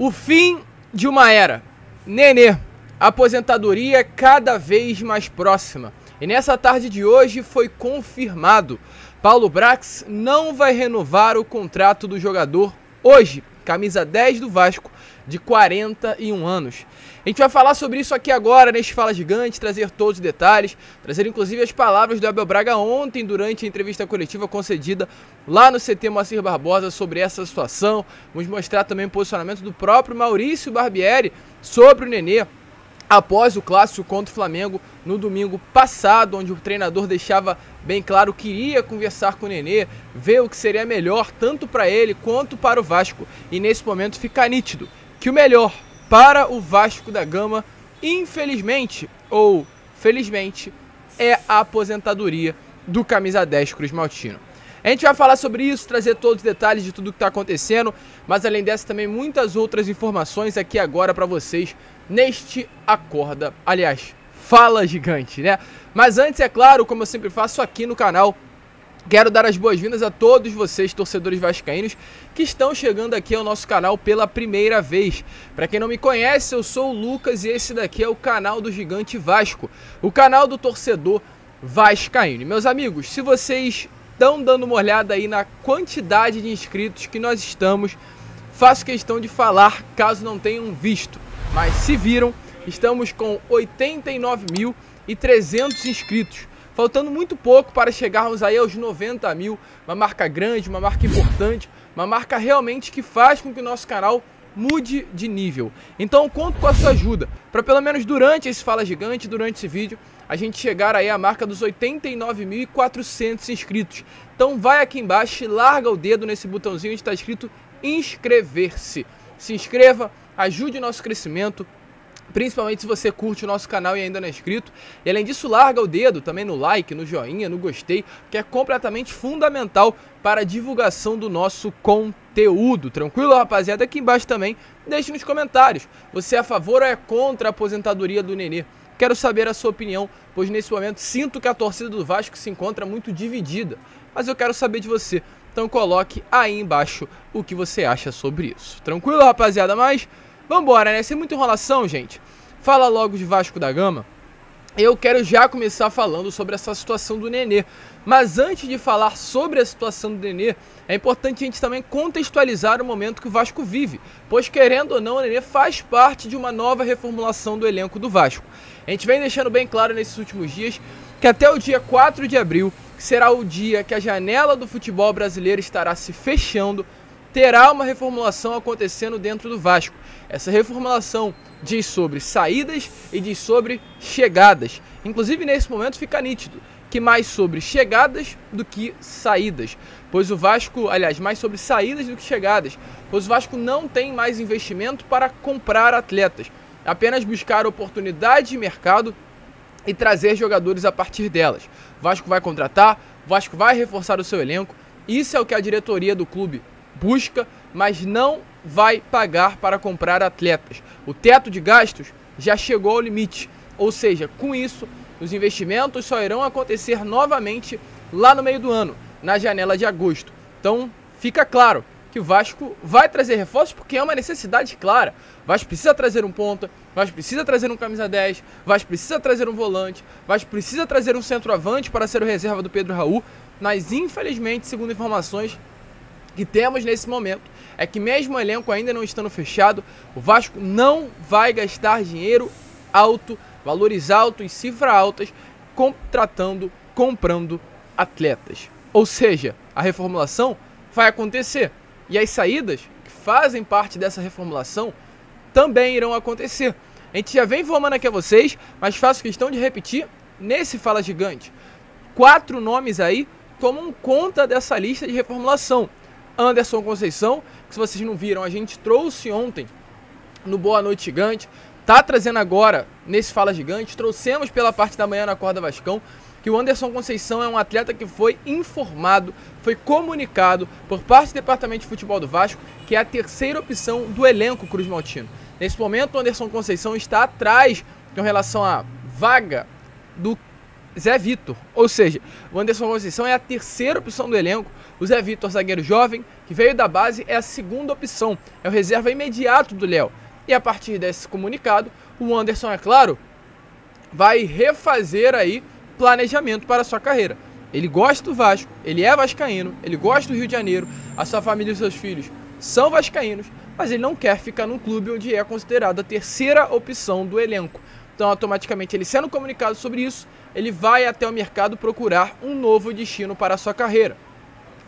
O fim de uma era. Nenê, aposentadoria cada vez mais próxima. E nessa tarde de hoje foi confirmado. Paulo Brax não vai renovar o contrato do jogador hoje. Camisa 10 do Vasco, de 41 anos. A gente vai falar sobre isso aqui agora, neste Fala Gigante, trazer todos os detalhes, trazer inclusive as palavras do Abel Braga ontem durante a entrevista coletiva concedida lá no CT Moacir Barbosa sobre essa situação. Vamos mostrar também o posicionamento do próprio Maurício Barbieri sobre o Nenê após o clássico contra o Flamengo no domingo passado, onde o treinador deixava bem claro que iria conversar com o Nenê, ver o que seria melhor tanto para ele quanto para o Vasco. E nesse momento fica nítido que o melhor para o Vasco da Gama, infelizmente ou felizmente, é a aposentadoria do camisa 10 Cruz Maltino. A gente vai falar sobre isso, trazer todos os detalhes de tudo o que está acontecendo, mas além dessa também muitas outras informações aqui agora para vocês neste Acorda, aliás, Fala Gigante, né? Mas antes, é claro, como eu sempre faço aqui no canal, quero dar as boas-vindas a todos vocês, torcedores vascaínos, que estão chegando aqui ao nosso canal pela primeira vez. Para quem não me conhece, eu sou o Lucas e esse daqui é o canal do Gigante Vasco, o canal do torcedor vascaíno. E, meus amigos, se vocês estão dando uma olhada aí na quantidade de inscritos que nós estamos, faço questão de falar caso não tenham visto, mas se viram, estamos com 89.300 inscritos, faltando muito pouco para chegarmos aí aos 90 mil, uma marca grande, uma marca importante, uma marca realmente que faz com que o nosso canal mude de nível. Então conto com a sua ajuda, para pelo menos durante esse Fala Gigante, durante esse vídeo, a gente chegar aí à marca dos 89.400 inscritos. Então vai aqui embaixo e larga o dedo nesse botãozinho onde está escrito inscrever-se. Se inscreva, ajude o nosso crescimento, principalmente se você curte o nosso canal e ainda não é inscrito. E além disso, larga o dedo também no like, no joinha, no gostei, que é completamente fundamental para a divulgação do nosso conteúdo. Tranquilo, rapaziada? Aqui embaixo também, deixe nos comentários. Você é a favor ou é contra a aposentadoria do Nenê? Quero saber a sua opinião, pois nesse momento sinto que a torcida do Vasco se encontra muito dividida. Mas eu quero saber de você. Então coloque aí embaixo o que você acha sobre isso. Tranquilo, rapaziada? Mas vambora, né? Sem muita enrolação, gente. Fala logo de Vasco da Gama. Eu quero já começar falando sobre essa situação do Nenê. Mas antes de falar sobre a situação do Nenê, é importante a gente também contextualizar o momento que o Vasco vive. Pois querendo ou não, o Nenê faz parte de uma nova reformulação do elenco do Vasco. A gente vem deixando bem claro nesses últimos dias que até o dia 4 de abril, que será o dia que a janela do futebol brasileiro estará se fechando, terá uma reformulação acontecendo dentro do Vasco. Essa reformulação diz sobre saídas e diz sobre chegadas. Inclusive, nesse momento fica nítido que mais sobre chegadas do que saídas. Pois o Vasco, aliás, mais sobre saídas do que chegadas. Pois o Vasco não tem mais investimento para comprar atletas. Apenas buscar oportunidade de mercado e trazer jogadores a partir delas. O Vasco vai contratar, o Vasco vai reforçar o seu elenco. Isso é o que a diretoria do clube busca, mas não vai pagar para comprar atletas. O teto de gastos já chegou ao limite, ou seja, com isso, os investimentos só irão acontecer novamente lá no meio do ano, na janela de agosto. Então, fica claro que o Vasco vai trazer reforços porque é uma necessidade clara. O Vasco precisa trazer um ponta, o Vasco precisa trazer um camisa 10, o Vasco precisa trazer um volante, o Vasco precisa trazer um centroavante para ser o reserva do Pedro Raul, mas infelizmente, segundo informações que temos nesse momento, é que mesmo o elenco ainda não estando fechado, o Vasco não vai gastar dinheiro alto, valores altos e cifras altas, comprando atletas. Ou seja, a reformulação vai acontecer e as saídas que fazem parte dessa reformulação também irão acontecer. A gente já vem informando aqui a vocês, mas faço questão de repetir nesse Fala Gigante. 4 nomes aí tomam conta dessa lista de reformulação. Anderson Conceição, que se vocês não viram, a gente trouxe ontem no Boa Noite Gigante, tá trazendo agora nesse Fala Gigante, trouxemos pela parte da manhã na Acorda Vascão, que o Anderson Conceição é um atleta que foi informado, foi comunicado por parte do Departamento de Futebol do Vasco, que é a terceira opção do elenco Cruz Maltino. Nesse momento, o Anderson Conceição está atrás com relação à vaga do Zé Vitor, ou seja, o Anderson Conceição é a terceira opção do elenco. O Zé Vitor, zagueiro jovem, que veio da base, é a segunda opção, é o reserva imediato do Léo. E a partir desse comunicado, o Anderson, é claro, vai refazer aí planejamento para a sua carreira. Ele gosta do Vasco, ele é vascaíno, ele gosta do Rio de Janeiro, a sua família e os seus filhos são vascaínos, mas ele não quer ficar num clube onde é considerado a terceira opção do elenco. Então, automaticamente, ele sendo comunicado sobre isso, ele vai até o mercado procurar um novo destino para a sua carreira.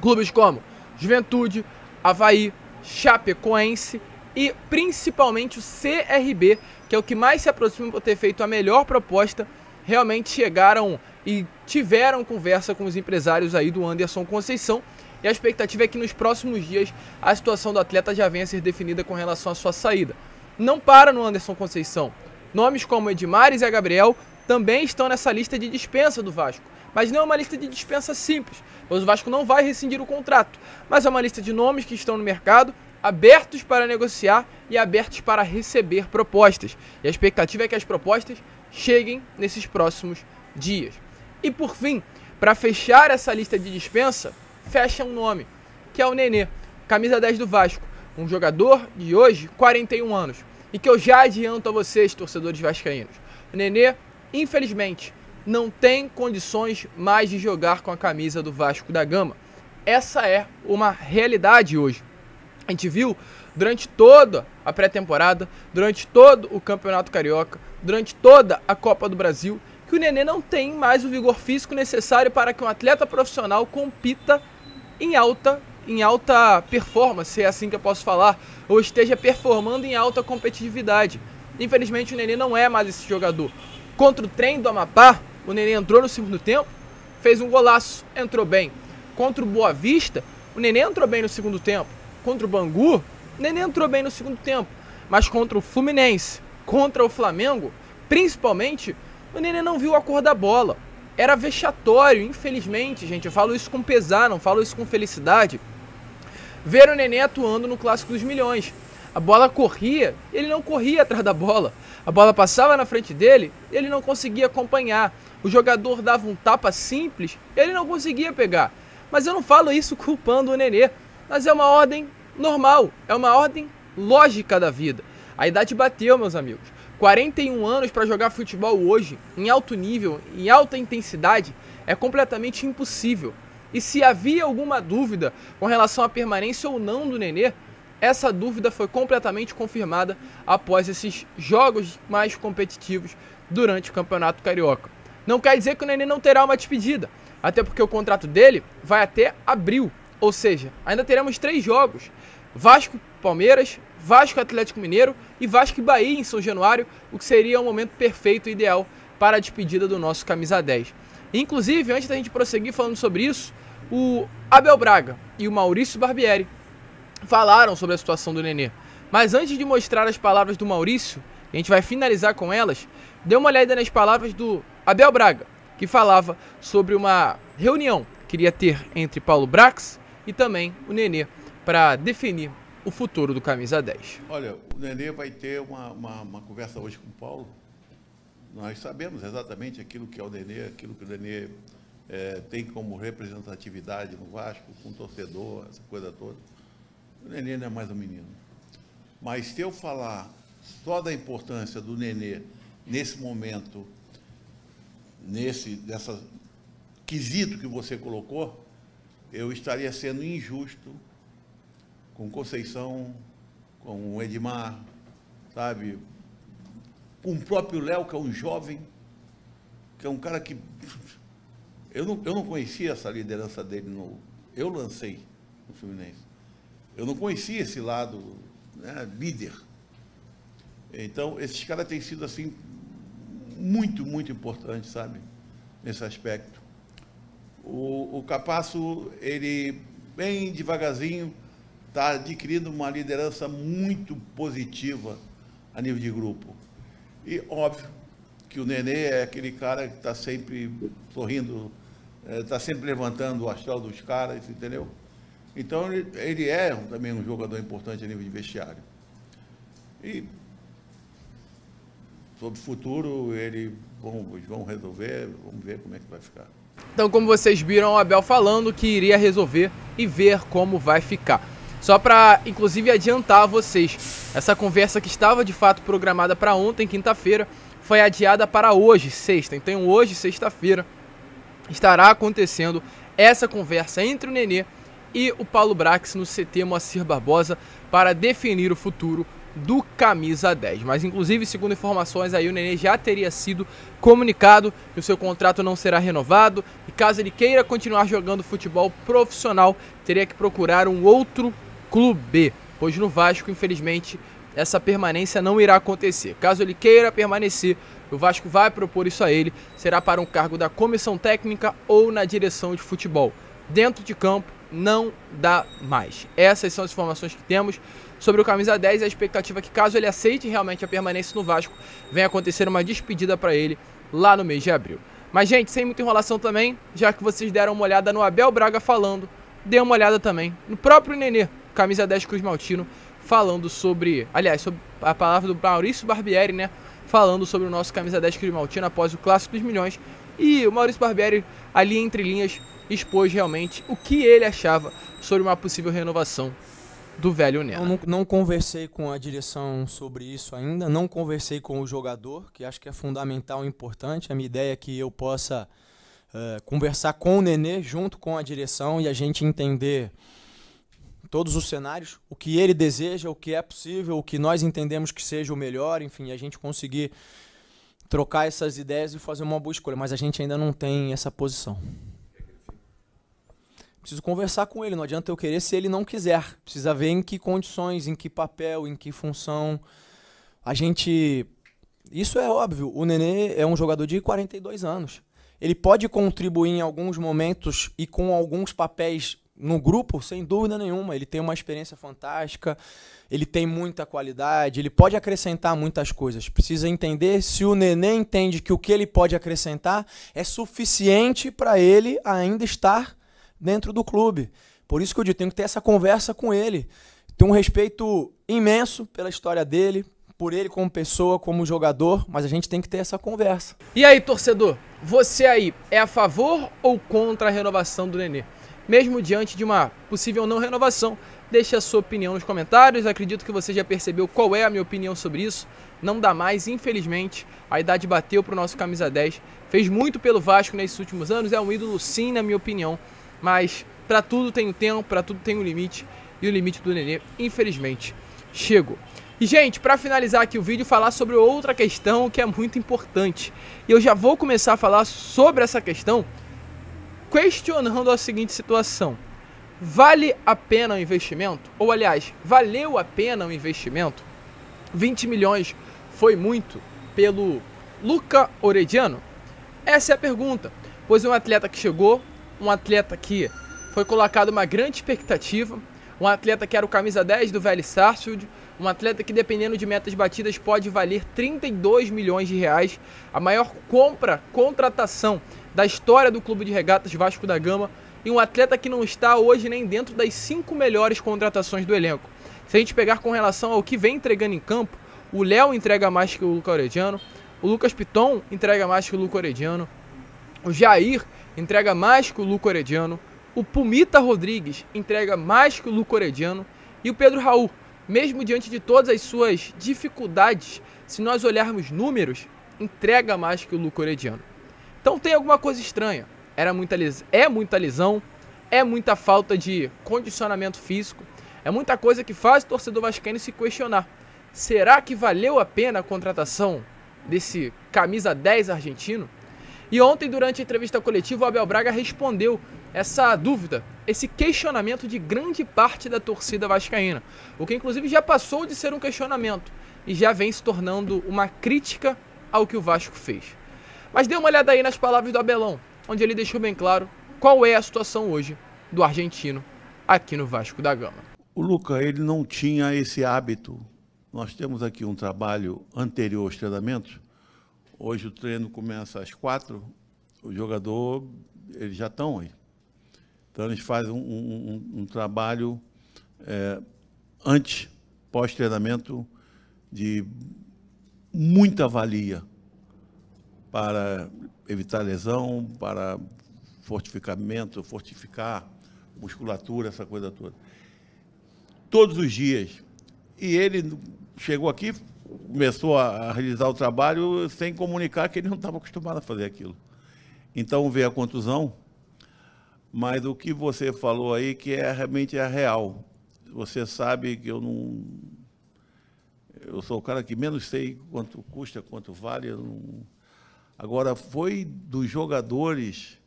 Clubes como Juventude, Avaí, Chapecoense e principalmente o CRB, que é o que mais se aproxima por ter feito a melhor proposta, realmente chegaram e tiveram conversa com os empresários aí do Anderson Conceição, e a expectativa é que nos próximos dias a situação do atleta já venha a ser definida com relação à sua saída. Não para no Anderson Conceição. Nomes como Edmar e Zé Gabriel também estão nessa lista de dispensa do Vasco, mas não é uma lista de dispensa simples, pois o Vasco não vai rescindir o contrato, mas é uma lista de nomes que estão no mercado, abertos para negociar e abertos para receber propostas. E a expectativa é que as propostas cheguem nesses próximos dias. E por fim, para fechar essa lista de dispensa, fecha um nome, que é o Nenê, camisa 10 do Vasco, um jogador de hoje, 41 anos, e que eu já adianto a vocês, torcedores vascaínos. O Nenê, infelizmente, não tem condições mais de jogar com a camisa do Vasco da Gama. Essa é uma realidade hoje. A gente viu durante toda a pré-temporada, durante todo o Campeonato Carioca, durante toda a Copa do Brasil, que o Nenê não tem mais o vigor físico necessário para que um atleta profissional compita em alta performance, se é assim que eu posso falar, ou esteja performando em alta competitividade. Infelizmente o Nenê não é mais esse jogador. Contra o Trem do Amapá, o Nenê entrou no segundo tempo, fez um golaço, entrou bem. Contra o Boa Vista, o Nenê entrou bem no segundo tempo. Contra o Bangu, o Nenê entrou bem no segundo tempo. Mas contra o Fluminense, contra o Flamengo, principalmente, o Nenê não viu a cor da bola. Era vexatório, infelizmente, gente. Eu falo isso com pesar, não falo isso com felicidade. Ver o Nenê atuando no Clássico dos Milhões. A bola corria, ele não corria atrás da bola. A bola passava na frente dele, ele não conseguia acompanhar. O jogador dava um tapa simples, ele não conseguia pegar. Mas eu não falo isso culpando o Nenê, mas é uma ordem normal, é uma ordem lógica da vida. A idade bateu, meus amigos. 41 anos para jogar futebol hoje, em alto nível, em alta intensidade, é completamente impossível. E se havia alguma dúvida com relação à permanência ou não do Nenê, essa dúvida foi completamente confirmada após esses jogos mais competitivos durante o Campeonato Carioca. Não quer dizer que o Nenê não terá uma despedida, até porque o contrato dele vai até abril, ou seja, ainda teremos 3 jogos. Vasco, Palmeiras, Vasco, Atlético Mineiro e Vasco e Bahia em São Januário, o que seria o momento perfeito e ideal para a despedida do nosso camisa 10. Inclusive, antes da gente prosseguir falando sobre isso, o Abel Braga e o Maurício Barbieri falaram sobre a situação do Nenê. Mas antes de mostrar as palavras do Maurício, a gente vai finalizar com elas, dê uma olhada nas palavras do Abel Braga, que falava sobre uma reunião que iria ter entre Paulo Brax e também o Nenê para definir o futuro do camisa 10. Olha, o Nenê vai ter uma conversa hoje com o Paulo. Nós sabemos exatamente aquilo que é o Nenê, aquilo que o Nenê tem como representatividade no Vasco, com o torcedor, essa coisa toda. O Nenê não é mais um menino. Mas se eu falar só da importância do Nenê nesse momento, dessa quesito que você colocou, eu estaria sendo injusto com Conceição, com o Edmar, sabe? Com o próprio Léo, que é um jovem, que é um cara que... Eu não conhecia essa liderança dele, eu lancei no Fluminense. Eu não conhecia esse lado, né, líder. Então, esses caras têm sido, assim, muito, muito importantes, sabe? Nesse aspecto. O Capasso, ele, bem devagarzinho, está adquirindo uma liderança muito positiva a nível de grupo. E, óbvio, que o Nenê é aquele cara que está sempre sorrindo, está sempre levantando o astral dos caras, entendeu? Então, ele é também um jogador importante a nível de vestiário. E, sobre o futuro, eles vão resolver, vamos ver como é que vai ficar. Então, como vocês viram, o Abel falando que iria resolver e ver como vai ficar. Só para, inclusive, adiantar a vocês, essa conversa que estava de fato programada para ontem, quinta-feira, foi adiada para hoje, sexta. Então hoje, sexta-feira, estará acontecendo essa conversa entre o Nenê e o Paulo Brax no CT Moacir Barbosa para definir o futuro do camisa 10. Mas inclusive, segundo informações aí, o Nenê já teria sido comunicado que o seu contrato não será renovado e caso ele queira continuar jogando futebol profissional, teria que procurar um outro clube, pois no Vasco, infelizmente, essa permanência não irá acontecer. Caso ele queira permanecer, o Vasco vai propor isso a ele, será para um cargo da comissão técnica ou na direção de futebol. Dentro de campo, não dá mais. Essas são as informações que temos sobre o camisa 10 e a expectativa é que, caso ele aceite realmente a permanência no Vasco, venha acontecer uma despedida para ele lá no mês de abril. Mas, gente, sem muita enrolação também, já que vocês deram uma olhada no Abel Braga falando, dê uma olhada também no próprio Nenê, camisa 10 Cruz Maltino, falando sobre, aliás, sobre a palavra do Maurício Barbieri, né, falando sobre o nosso camisa 10 Cruz Maltino após o Clássico dos Milhões, e o Maurício Barbieri, ali entre linhas, expôs realmente o que ele achava sobre uma possível renovação do velho Nena. Eu não conversei com a direção sobre isso ainda, não conversei com o jogador, que acho que é fundamental e importante. A minha ideia é que eu possa conversar com o Nenê junto com a direção e a gente entender todos os cenários, o que ele deseja, o que é possível, o que nós entendemos que seja o melhor, enfim, a gente conseguir trocar essas ideias e fazer uma boa escolha, mas a gente ainda não tem essa posição. Preciso conversar com ele, não adianta eu querer se ele não quiser. Precisa ver em que condições, em que papel, em que função. A gente... Isso é óbvio, o Nenê é um jogador de 42 anos. Ele pode contribuir em alguns momentos e com alguns papéis no grupo, sem dúvida nenhuma. Ele tem uma experiência fantástica, ele tem muita qualidade, ele pode acrescentar muitas coisas. Precisa entender se o Nenê entende que o que ele pode acrescentar é suficiente para ele ainda estar dentro do clube. Por isso que eu digo, tenho que ter essa conversa com ele. Tenho um respeito imenso pela história dele, por ele como pessoa, como jogador, mas a gente tem que ter essa conversa. E aí, torcedor, você aí é a favor ou contra a renovação do Nenê? Mesmo diante de uma possível não renovação, deixe a sua opinião nos comentários. Acredito que você já percebeu qual é a minha opinião sobre isso. Não dá mais, infelizmente. A idade bateu para o nosso camisa 10. Fez muito pelo Vasco nesses últimos anos. É um ídolo, sim, na minha opinião. Mas para tudo tem um tempo, para tudo tem um limite. E o limite do Nenê, infelizmente, chegou. E, gente, para finalizar aqui o vídeo, falar sobre outra questão que é muito importante. E eu já vou começar a falar sobre essa questão questionando a seguinte situação. Vale a pena o investimento? Ou, aliás, valeu a pena o investimento? 20 milhões foi muito pelo Luca Orediano? Essa é a pergunta. Pois um atleta que chegou, um atleta que foi colocado uma grande expectativa, um atleta que era o camisa 10 do Vélez Sarsfield, um atleta que, dependendo de metas batidas, pode valer 32 milhões de reais, a maior contratação da história do Clube de Regatas Vasco da Gama, e um atleta que não está hoje nem dentro das 5 melhores contratações do elenco. Se a gente pegar com relação ao que vem entregando em campo, o Léo entrega mais que o Luca Orediano, o Lucas Piton entrega mais que o Luca Orediano, o Jair entrega mais que o Luca Orediano, o Pumita Rodrigues entrega mais que o Luca Orediano e o Pedro Raul, mesmo diante de todas as suas dificuldades, se nós olharmos números, entrega mais que o Luca Orediano. Então tem alguma coisa estranha. É muita lesão, é muita falta de condicionamento físico, é muita coisa que faz o torcedor vascaíno se questionar. Será que valeu a pena a contratação desse camisa 10 argentino? E ontem, durante a entrevista coletiva, o Abel Braga respondeu essa dúvida, esse questionamento de grande parte da torcida vascaína, o que inclusive já passou de ser um questionamento e já vem se tornando uma crítica ao que o Vasco fez. Mas dê uma olhada aí nas palavras do Abelão, onde ele deixou bem claro qual é a situação hoje do argentino aqui no Vasco da Gama. O Luca, ele não tinha esse hábito. Nós temos aqui um trabalho anterior aos treinamentos. Hoje o treino começa às 4, o jogador, eles já estão aí. Então eles fazem um trabalho antes, pós-treinamento, de muita valia para evitar lesão, para fortificar musculatura, essa coisa toda. todos os dias. E ele chegou aqui, começou a realizar o trabalho sem comunicar que ele não estava acostumado a fazer aquilo. Então veio a contusão, mas o que você falou aí que realmente é real. Você sabe que eu sou o cara que menos sei quanto custa, quanto vale. Agora, foi dos jogadores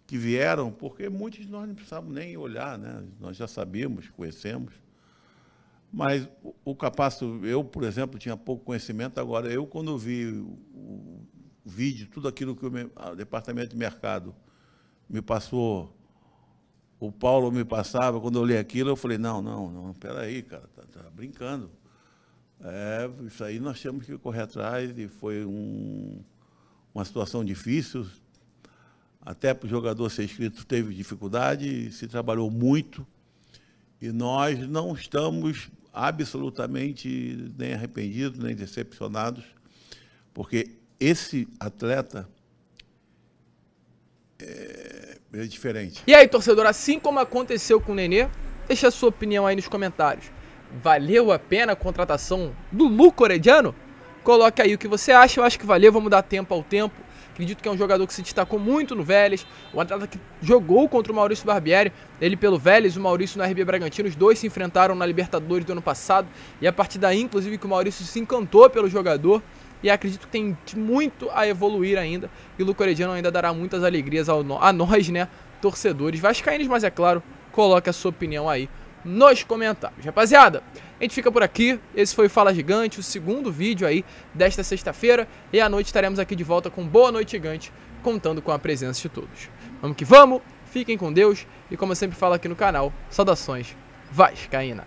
que vieram, porque muitos de nós não precisávamos nem olhar, né? Nós já sabíamos, conhecemos. Mas o Capasso, eu, por exemplo, tinha pouco conhecimento. Agora, eu, quando vi o vídeo, tudo aquilo que o Departamento de Mercado me passou, o Paulo me passava, quando eu li aquilo, eu falei, não, peraí, cara, tá brincando. Isso aí nós temos que correr atrás, e foi uma situação difícil. Até para o jogador ser inscrito teve dificuldade, se trabalhou muito, e nós não estamos absolutamente nem arrependidos, nem decepcionados, porque esse atleta é diferente. E aí, torcedor, assim como aconteceu com o Nenê, deixa a sua opinião aí nos comentários. Valeu a pena a contratação do Luca Orediano? Coloque aí o que você acha. Eu acho que valeu, vamos dar tempo ao tempo. Acredito que é um jogador que se destacou muito no Vélez, um atleta que jogou contra o Maurício Barbieri, ele pelo Vélez, o Maurício no RB Bragantino, os dois se enfrentaram na Libertadores do ano passado, e a partir daí, inclusive, que o Maurício se encantou pelo jogador, e acredito que tem muito a evoluir ainda, e o Luca Orediano ainda dará muitas alegrias a nós, né, torcedores vascaínos, mas é claro, coloque a sua opinião aí nos comentários. Rapaziada, a gente fica por aqui. Esse foi o Fala Gigante, o segundo vídeo aí desta sexta-feira, e à noite estaremos aqui de volta com Boa Noite Gigante, contando com a presença de todos. Vamos que vamos, fiquem com Deus, e como eu sempre falo aqui no canal, saudações vascaínas.